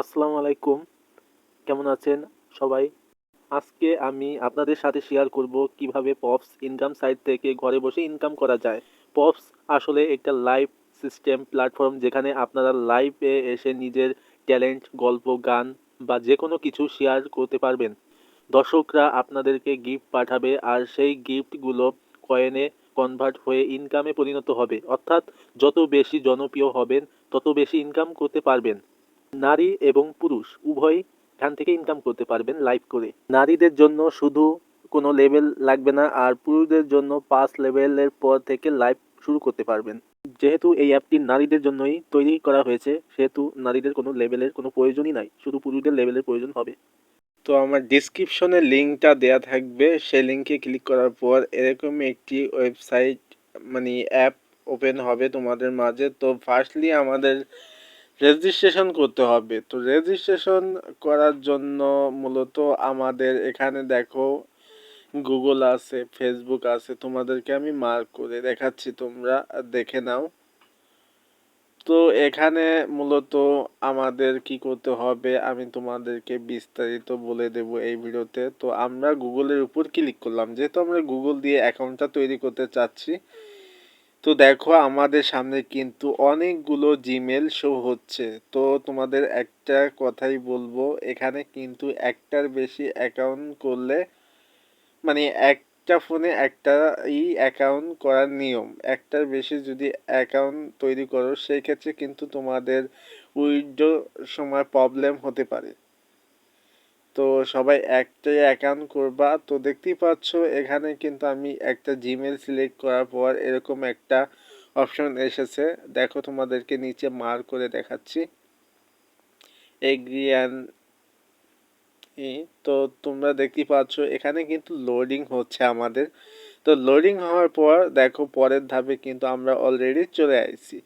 আসসালামু আলাইকুম। কেমন আছেন সবাই? আজকে আমি আপনাদের সাথে শেয়ার করব কিভাবে পপস ইনকাম সাইট থেকে ঘরে বসে ইনকাম করা যায়। পপস আসলে একটা লাইভ সিস্টেম প্ল্যাটফর্ম যেখানে আপনারা লাইভে এসে নিজের ট্যালেন্ট, গল্প, গান বা যেকোনো কিছু শেয়ার করতে পারবেন। দর্শকরা আপনাদেরকে গিফট পাঠাবে আর সেই গিফটগুলো কয়েনে কনভার্ট হয়ে ইনকামে পরিণত হবে। অর্থাৎ যত বেশি জনপ্রিয় হবেন তত বেশি ইনকাম করতে পারবেন। নারী এবং পুরুষ উভয়ই এখান থেকে ইনকাম করতে পারবেন লাইভ করে। নারীদের জন্য শুধু কোনো লেভেল লাগবে না, আর পুরুষদের জন্য 5 লেভেলের পর থেকে লাইভ শুরু করতে পারবেন। যেহেতু এই অ্যাপটি নারীদের জন্যই তৈরি করা হয়েছে, সেহেতু নারীদের কোনো লেভেলের কোনো প্রয়োজনই নাই, শুধু পুরুষদের লেভেলের প্রয়োজন হবে। তো আমার ডিসক্রিপশনে লিঙ্কটা দেয়া থাকবে, সেই লিঙ্কে ক্লিক করার পর এরকম একটি ওয়েবসাইট অ্যাপ ওপেন হবে তোমাদের মাঝে। তো ফার্স্টলি আমাদের রেজিস্ট্রেশন করতে হবে। তো রেজিস্ট্রেশন করার জন্য মূলত আমাদের এখানে দেখো গুগল আছে, ফেসবুক আছে, তোমাদেরকে আমি মার্ক করে দেখাচ্ছি, তোমরা দেখে নাও। তো এখানে মূলত আমাদের কি করতে হবে আমি তোমাদেরকে বিস্তারিত বলে দেব এই ভিডিওতে। তো আমরা গুগলের উপর ক্লিক করলাম, যেহেতু আমরা গুগল দিয়ে অ্যাকাউন্টটা তৈরি করতে চাচ্ছি। তো দেখো আমাদের সামনে কিন্তু অনেকগুলো জিমেল শো হচ্ছে। তো তোমাদের একটা কথাই বলবো, এখানে কিন্তু একটার বেশি অ্যাকাউন্ট করলে একটা ফোনে একটা অ্যাকাউন্ট করার নিয়ম। একটার বেশি যদি অ্যাকাউন্ট তৈরি করো সেই ক্ষেত্রে কিন্তু তোমাদের উইথড্র সময় প্রবলেম হতে পারে। তো সবাই একটাই অ্যাকাউন্ট করবা। তো দেখতেই পাচ্ছ এখানে কিন্তু আমি একটা জিমেল সিলেক্ট করার পর এরকম একটা অপশন এসেছে। দেখো তোমাদেরকে নিচে মার্ক করে দেখাচ্ছি, এগ্রি অ্যান্ড তো তোমরা দেখতেই পাচ্ছ এখানে কিন্তু লোডিং হচ্ছে আমাদের। তো লোডিং হওয়ার পর দেখো পরের ধাপে কিন্তু আমরা অলরেডি চলে আসছি।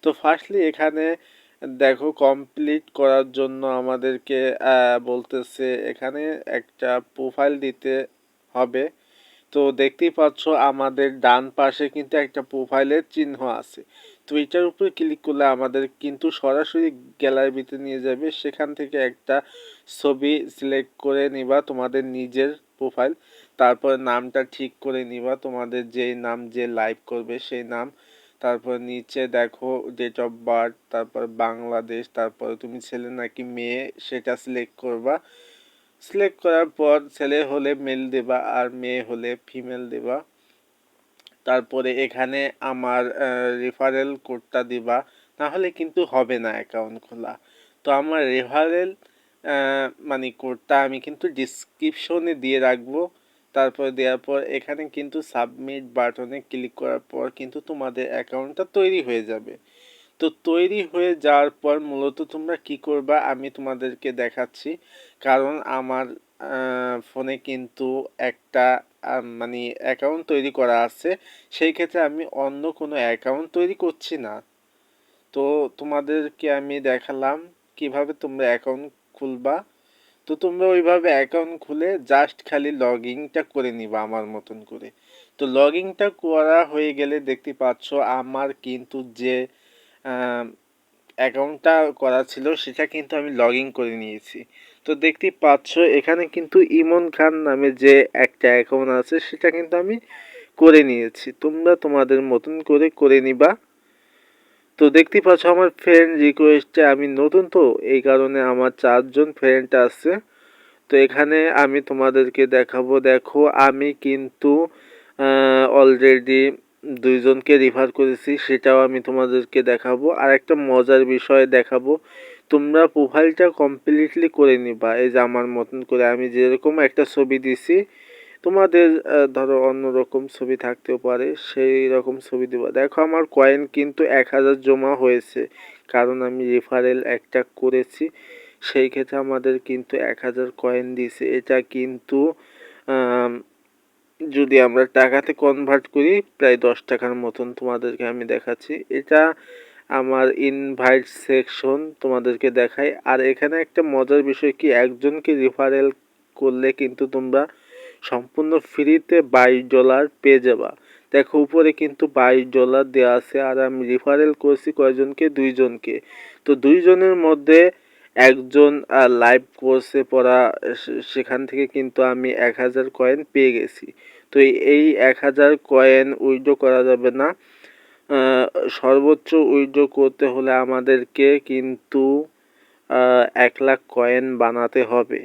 তো ফার্স্টলি এখানে দেখো কমপ্লিট করার জন্য আমাদেরকে বলতেছে এখানে একটা প্রোফাইল দিতে হবে। তো দেখতেই পাচ্ছ আমাদের ডান পাশে কিন্তু একটা প্রোফাইলের চিহ্ন আছে। তো এটার উপরে ক্লিক করলে আমাদের কিন্তু সরাসরি গ্যালারিতে নিয়ে যাবে। সেখান থেকে একটা ছবি সিলেক্ট করে নিবা, তোমাদের নিজের প্রোফাইল। তারপর নামটা ঠিক করে নিবা, তোমাদের যেই নাম যে লাইভ করবে সেই নাম। তারপর নিচে দেখো ডেট অফ বার্থ, তারপর বাংলাদেশ, তারপর তুমি ছেলে নাকি মেয়ে সেটা সিলেক্ট করবা। সিলেক্ট করার পর ছেলে হলে মেল দেবা আর মেয়ে হলে ফিমেল দেবা। তারপরে এখানে আমার রেফারেল কোডটা দিবা, নাহলে কিন্তু হবে না অ্যাকাউন্ট খোলা। তো আমার রেফারেল কোডটা আমি কিন্তু ডিসক্রিপশনে দিয়ে রাখবো। তারপর দেওয়ার পর এখানে কিন্তু সাবমিট বাটনে ক্লিক করার পর কিন্তু তোমাদের অ্যাকাউন্টটা তৈরি হয়ে যাবে। তো তৈরি হয়ে যাওয়ার পর মূলত তোমরা কি করবা আমি তোমাদেরকে দেখাচ্ছি। কারণ আমার ফোনে কিন্তু একটা অ্যাকাউন্ট তৈরি করা আছে, সেই ক্ষেত্রে আমি অন্য কোনো অ্যাকাউন্ট তৈরি করছি না। তো তোমাদেরকে আমি দেখালাম কিভাবে তোমরা অ্যাকাউন্ট খুলবা। তো তোমরা ওইভাবে অ্যাকাউন্ট খুলে জাস্ট খালি লগ ইনটা করে নিবা আমার মতন করে। তো লগ ইনটা করা হয়ে গেলে দেখতে পাচ্ছ আমার কিন্তু যে অ্যাকাউন্টটা করা ছিল সেটা কিন্তু আমি লগ ইন করে নিয়েছি। তো দেখতেই পাচ্ছ এখানে কিন্তু ইমন খান নামে যে একটা অ্যাকাউন্ট আছে সেটা কিন্তু আমি করে নিয়েছি। তোমরা তোমাদের মতন করে করে নিবা। তো দেখতেই পাচ্ছ আমার ফ্রেন্ড রিকোয়েস্টে আমি নতুন, তো এই কারণে আমার 4জন ফ্রেন্ড আছে। তো এখানে আমি তোমাদেরকে দেখাবো, দেখো আমি কিন্তু অলরেডি 2জনকে রিফার করেছি, সেটাও আমি তোমাদেরকে দেখাবো। আর একটা মজার বিষয় দেখাবো, তোমরা প্রোফাইলটা কমপ্লিটলি করে নিবা। এই যে আমার মতন করে আমি যেরকম একটা ছবি দিছি, তোমাদের ধরো অন্যরকম ছবি থাকতেও পারে, সেই রকম ছবি দেবা। দেখো আমার কয়েন কিন্তু 1000 জমা হয়েছে, কারণ আমি রেফারেল একটা করেছি। সেই ক্ষেত্রে আমাদের কিন্তু 1000 কয়েন দিয়েছে। এটা কিন্তু যদি আমরা টাকাতে কনভার্ট করি প্রায় 10 টাকার মতন তোমাদেরকে আমি দেখাচ্ছি। এটা আমার ইনভাইট সেকশন তোমাদেরকে দেখাই। আর এখানে একটা মজার বিষয় কি, একজনকে রেফারেল করলে কিন্তু তোমরা সম্পূর্ণ ফ্রিতে $22 পেয়ে যাবা। দেখো উপরে কিন্তু $22 দেওয়া আছে, আর আমি রেফারেল করছি কয়জনকে, 2জনকে। তো 2জনের মধ্যে একজন লাইভ কোর্সে পড়া সেখান থেকে কিন্তু আমি 1000 কয়েন পেয়ে গেছি। তো এই 1000 কয়েন উইথড্র করা যাবে না। সর্বোচ্চ উইথড্র করতে হলে আমাদেরকে কিন্তু 1,00,000 কয়েন বানাতে হবে।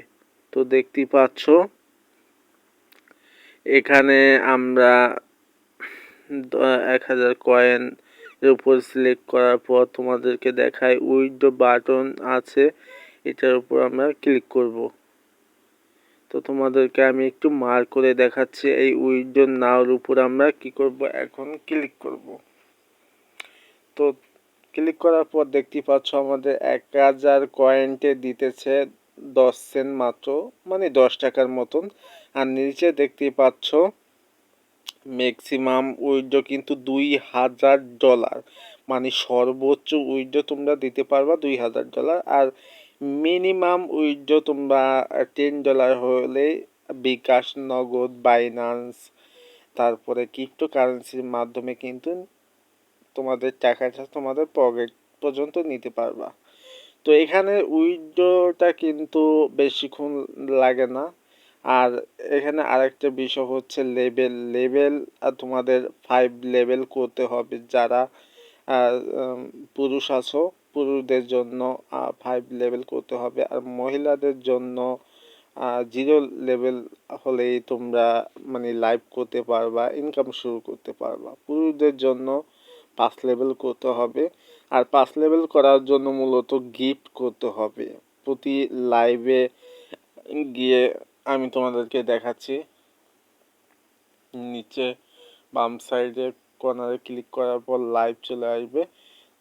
তো দেখতেই পাচ্ছ এখানে আমরা 1000 কয়েন এর উপর সিলেক্ট করার পর তোমাদেরকে দেখায় উইথড্র বাটন আছে, এটার উপর আমরা ক্লিক করব। তো তোমাদেরকে আমি একটু মার্ক করে দেখাচ্ছি, এই উইথড্র নাওর উপর আমরা কি করব, এখন ক্লিক করব। তো ক্লিক করার পর দেখতে পাচ্ছ আমাদের 1000 কয়েনটে দিতেছে 10 সেন্ট মাত্র, মানে 10 টাকার মতন। আর নিচে দেখতে পাচ্ছ ম্যাক্সিমাম উইথড্র কিন্তু $2000, মানে সর্বোচ্চ উইথড্র তোমরা দিতে পারবা $2000। আর মিনিমাম উইথড্র তোমরা $10 হলে বিকাশ, নগদ, বাইন্যান্স, তারপরে ক্রিপ্টোকারেন্সির মাধ্যমে কিন্তু তোমাদের টাকাটা তোমাদের পকেট পর্যন্ত নিতে পারবা। তো এখানে উইথড্রটা কিন্তু বেশিক্ষণ লাগে না। আর এখানে আরেকটা বিষয় হচ্ছে লেভেল তোমাদের 5 লেভেল করতে হবে। যারা পুরুষ আছো পুরুষদের জন্য 5 লেভেল করতে হবে, আর মহিলাদের জন্য 0 লেভেল হলেই তোমরা মানে লাইভ করতে পারবা, ইনকাম শুরু করতে পারবা। পুরুষদের জন্য 5 লেভেল করতে হবে। আর 5 লেভেল করার জন্য মূলত গিফট করতে হবে। প্রতি লাইভে গিয়ে আমি তোমাদেরকে দেখাচ্ছি, নিচে বাম সাইডে কর্নারে ক্লিক করার পর লাইভ চলে আসবে।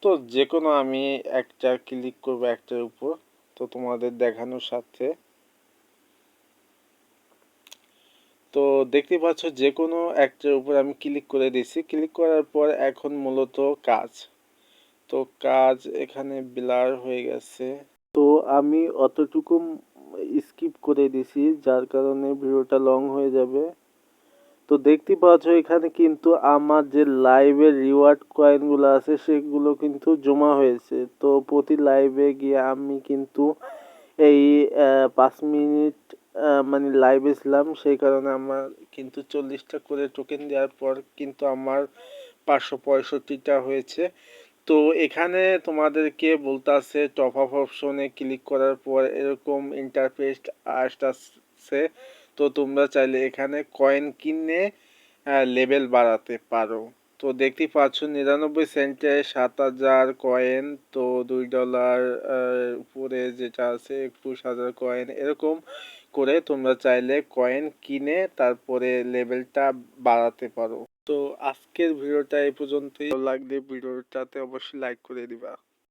তো যে কোনো আমি একটা ক্লিক করব একটার উপর, তো তোমাদের দেখানোর সাথে। তো দেখতে পাচ্ছ যে কোনো একটার উপর আমি ক্লিক করে দিছি। ক্লিক করার পর এখন মূলত কাজ, তো কাজ এখানে ব্লার হয়ে গেছে, তো আমি অতটুকু স্কিপ করে দিছি, যার কারণে ভিডিওটা লং হয়ে যাবে। তো দেখতে পাচ্ছ এখানে কিন্তু আমার যে লাইভের রিওয়ার্ড কয়েনগুলো আছে সেগুলো কিন্তু জমা হয়েছে। তো প্রতি লাইভে গিয়ে আমি কিন্তু এই 5 মিনিট মানে লাইভে ছিলাম, সেই কারণে আমার কিন্তু 40টা করে টোকেন দেওয়ার পর কিন্তু আমার 565টা হয়েছে। তো এখানে তোমাদেরকে বলতাছে টপ আপ অপশনে ক্লিক করার পর এরকম ইন্টারফেস আসতেছে। তো তোমরা চাইলে এখানে কয়েন কিনে লেভেল বাড়াতে পারো। তো দেখতেই পাচ্ছ 99 সেন্টে 7000 কয়েন, তো $2 উপরে যেটা আছে 21,000 কয়েন, এরকম করে তোমরা চাইলে কয়েন কিনে তারপরে লেভেলটা বাড়াতে পারো। তো আজকের ভিডিওটা এই পর্যন্তই। ভালো লাগলে ভিডিওটাতে অবশ্যই লাইক করে দিবা।